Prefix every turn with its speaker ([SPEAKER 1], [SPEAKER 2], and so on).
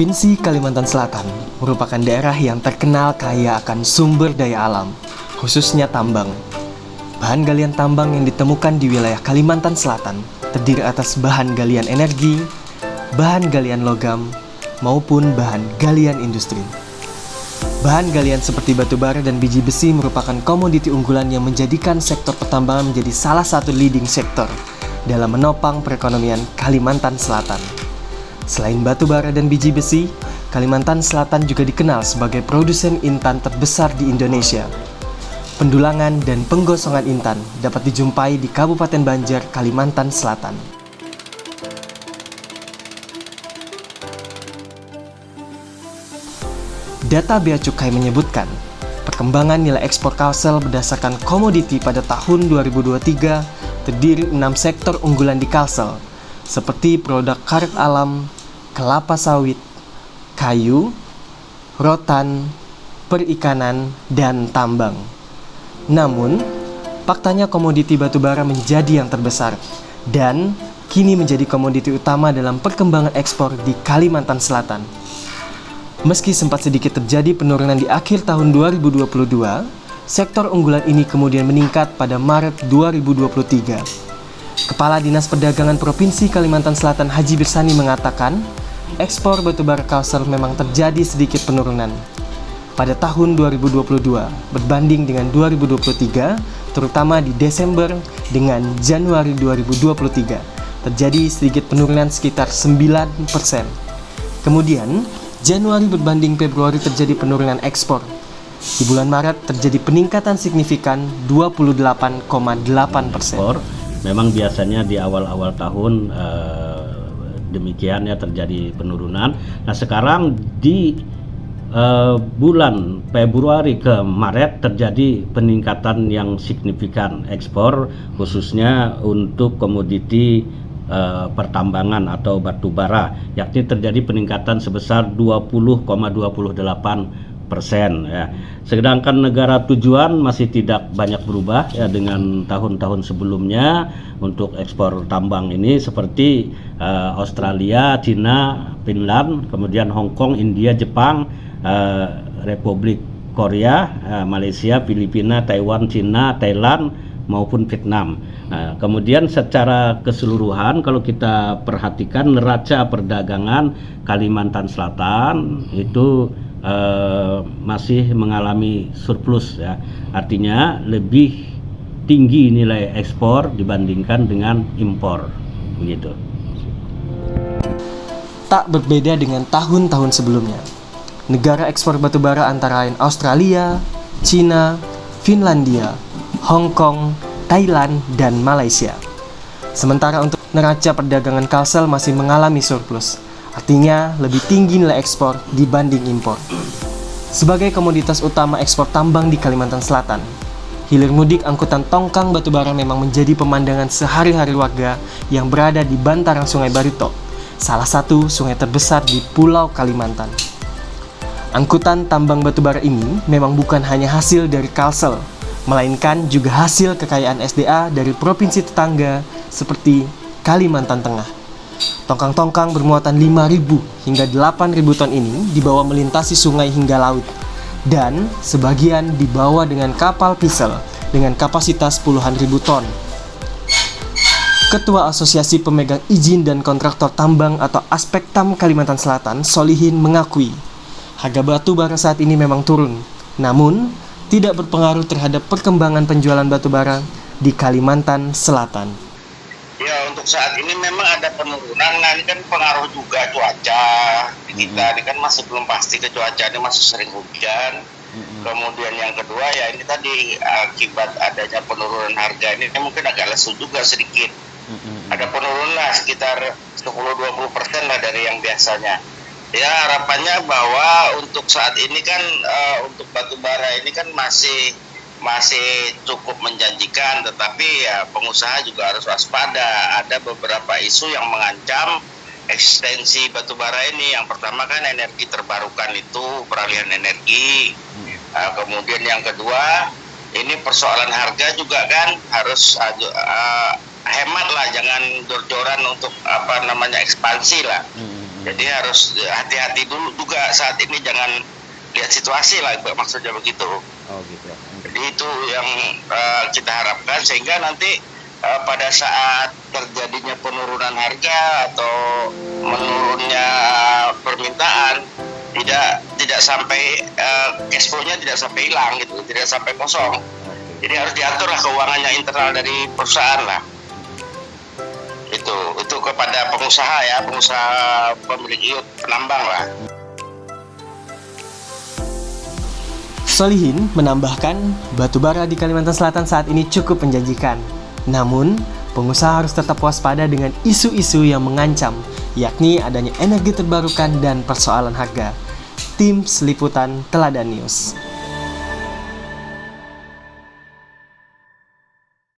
[SPEAKER 1] Provinsi Kalimantan Selatan merupakan daerah yang terkenal kaya akan sumber daya alam, khususnya tambang. Bahan galian tambang yang ditemukan di wilayah Kalimantan Selatan terdiri atas bahan galian energi, bahan galian logam, maupun bahan galian industri. Bahan galian seperti batu bara dan biji besi merupakan komoditi unggulan yang menjadikan sektor pertambangan menjadi salah satu leading sektor dalam menopang perekonomian Kalimantan Selatan. Selain batu bara dan biji besi, Kalimantan Selatan juga dikenal sebagai produsen intan terbesar di Indonesia. Pendulangan dan penggosongan intan dapat dijumpai di Kabupaten Banjar, Kalimantan Selatan. Data Bea Cukai menyebutkan, perkembangan nilai ekspor Kalsel berdasarkan komoditi pada tahun 2023 terdiri 6 sektor unggulan di Kalsel, seperti produk karet alam, kelapa sawit, kayu, rotan, perikanan, dan tambang. Namun, faktanya komoditi batubara menjadi yang terbesar dan kini menjadi komoditi utama dalam perkembangan ekspor di Kalimantan Selatan. Meski sempat sedikit terjadi penurunan di akhir tahun 2022, sektor unggulan ini kemudian meningkat pada Maret 2023. Kepala Dinas Perdagangan Provinsi Kalimantan Selatan Haji Birsani mengatakan, ekspor batubara Kalsel memang terjadi sedikit penurunan pada tahun 2022 berbanding dengan 2023, terutama di Desember dengan Januari 2023 terjadi sedikit penurunan sekitar 9%. Kemudian, Januari berbanding Februari terjadi penurunan ekspor. Di bulan Maret terjadi peningkatan signifikan 28,8%.
[SPEAKER 2] Memang biasanya di awal-awal tahun demikian ya terjadi penurunan. Nah sekarang di bulan Februari ke Maret terjadi peningkatan yang signifikan ekspor, khususnya untuk komoditi pertambangan atau batu bara, yakni terjadi peningkatan sebesar 20,28%. Ya. Sedangkan negara tujuan masih tidak banyak berubah ya dengan tahun-tahun sebelumnya untuk ekspor tambang ini seperti Australia, China, Finland, kemudian Hong Kong, India, Jepang, Republik Korea, Malaysia, Filipina, Taiwan, China, Thailand maupun Vietnam. Nah, kemudian secara keseluruhan kalau kita perhatikan neraca perdagangan Kalimantan Selatan itu masih mengalami surplus ya, artinya lebih tinggi nilai ekspor dibandingkan dengan impor begitu.
[SPEAKER 1] Tak berbeda dengan tahun-tahun sebelumnya, negara ekspor batubara antara lain Australia, China, Finlandia, Hong Kong, Thailand, dan Malaysia. Sementara untuk neraca perdagangan Kalsel masih mengalami surplus, artinya lebih tinggi nilai ekspor dibanding impor. Sebagai komoditas utama ekspor tambang di Kalimantan Selatan, hilir mudik angkutan tongkang batubara memang menjadi pemandangan sehari-hari warga yang berada di bantaran Sungai Barito, salah satu sungai terbesar di Pulau Kalimantan. Angkutan tambang batubara ini memang bukan hanya hasil dari Kalsel, melainkan juga hasil kekayaan SDA dari provinsi tetangga seperti Kalimantan Tengah. Tongkang-tongkang bermuatan 5.000 hingga 8.000 ton ini dibawa melintasi sungai hingga laut, dan sebagian dibawa dengan kapal pisel dengan kapasitas puluhan ribu ton. Ketua Asosiasi Pemegang Izin dan Kontraktor Tambang atau Aspektam Kalimantan Selatan, Solihin, mengakui harga batu bara saat ini memang turun, namun tidak berpengaruh terhadap perkembangan penjualan batu bara di Kalimantan Selatan.
[SPEAKER 3] Ya, untuk saat ini memang ada penurunan. Nah, ini kan pengaruh juga cuaca di kita. Ini kan masih belum pasti ke cuaca, ini masih sering hujan. Kemudian yang kedua ya ini tadi akibat adanya penurunan harga ini mungkin agak lesu juga sedikit. Ada penurunan lah sekitar 10-20% lah dari yang biasanya. Ya harapannya bahwa untuk saat ini kan untuk batu bara ini kan masih cukup menjanjikan, tetapi ya pengusaha juga harus waspada. Ada beberapa isu yang mengancam ekstensi batubara ini. Yang pertama kan energi terbarukan itu, peralihan energi. Kemudian yang kedua, ini persoalan harga juga kan harus hemat lah, jangan jor-joran untuk ekspansi lah. Jadi harus hati-hati dulu juga saat ini, jangan lihat situasi lah, maksudnya begitu.
[SPEAKER 2] Oh gitu.
[SPEAKER 3] Jadi itu yang kita harapkan, sehingga nanti pada saat terjadinya penurunan harga atau menurunnya permintaan, tidak sampai cash flow-nya tidak sampai hilang gitu, tidak sampai kosong. Jadi harus diatur lah keuangannya internal dari perusahaan lah. Itu kepada pengusaha ya, pengusaha pemilik iup penambang lah.
[SPEAKER 1] Solihin menambahkan, batubara di Kalimantan Selatan saat ini cukup menjanjikan. Namun, pengusaha harus tetap waspada dengan isu-isu yang mengancam, yakni adanya energi terbarukan dan persoalan harga. Tim Seliputan Teladan News.